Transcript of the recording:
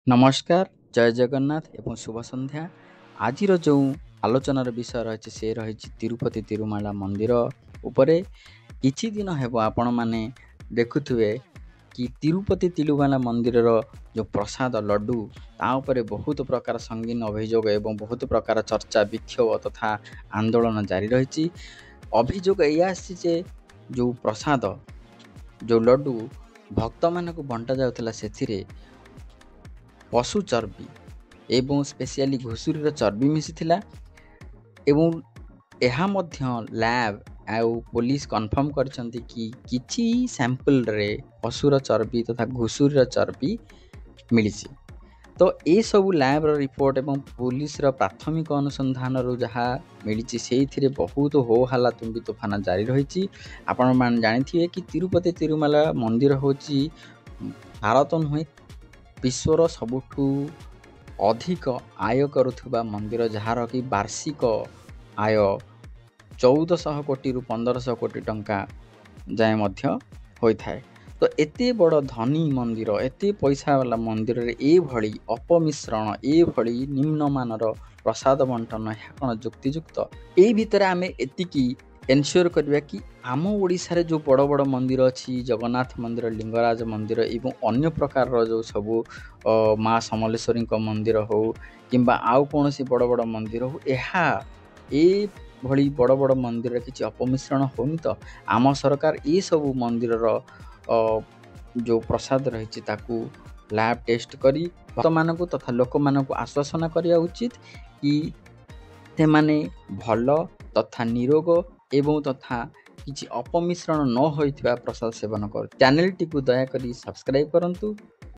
नमस्कार जय जगन्नाथ एवं शुभ संध्या। आज जो आलोचनार विषय रही से रही तिरुपति तिरुमाला मंदिर उपरे। किछि दिन हेब आपण माने देखुथिबे कि तिरुपति तिरुमाला मंदिर जो प्रसाद लड्डू ता उपरे बहुत प्रकार संगीन अभियोग एवं बहुत प्रकार चर्चा विक्षोभ तथा आंदोलन जारी रही। अभियोग या जो प्रसाद जो लड्डू भक्त मानक बंटा जाउथला सेथिरे पशु चर्बी एवं स्पेशली घुषुरीर चर्बी मिसिथिला एवं एहा मध्य लैब आउ पुलिस कन्फर्म करछंती कि किछि सैंपल रे पशुर चर्बी तथा घुषुरीर चर्बी मिलिछि। तो ए सब लैब रिपोर्ट एवं पुलिस प्राथमिक अनुसंधान जहाँ मिली से बहुत हो हल्ला तुम्बी तोफान जारी रही। आपण मान जानिथिबे कि तिरुपति तिरुमाला मंदिर होची भारत नुहे विश्वर सबुठू अधिक आय करुवा मंदिर जार कि वार्षिक आय 1400 कोटी रु 1500 कोटी टंका जाए मध्य होता है। तो एते बड़ धनी मंदिर एते पैसा वाला मंदिर रे ए भली अपमिश्रण ए भली निम्नमानर प्रसाद बंटन कौन जुक्तियुक्त। ए भितर आमे एतिकी एनश्योर करबा कि आम ओडिशा रे जो बड़ बड़ मंदिर अच्छी जगन्नाथ मंदिर लिंगराज मंदिर एवं अन्य प्रकार जो सबू माँ समलेश्वरी मंदिर हो किंबा आउ कौन सी बड़ बड़ मंदिर हो ए भली बड़ बड़ मंदिर किसी अपमिश्रण होनी। तो आम सरकार ये सब मंदिर जो प्रसाद रही ताकू लैब टेस्ट करी भक्त मानक तथा लोक मानक आश्वासन करिया उचित कि से माने भल तथा निरोग एवं तथा किसी अपमिश्रण न होइथिबा प्रसाद सेवन कर। चैनल टी को दया करी सब्सक्राइब करंतु।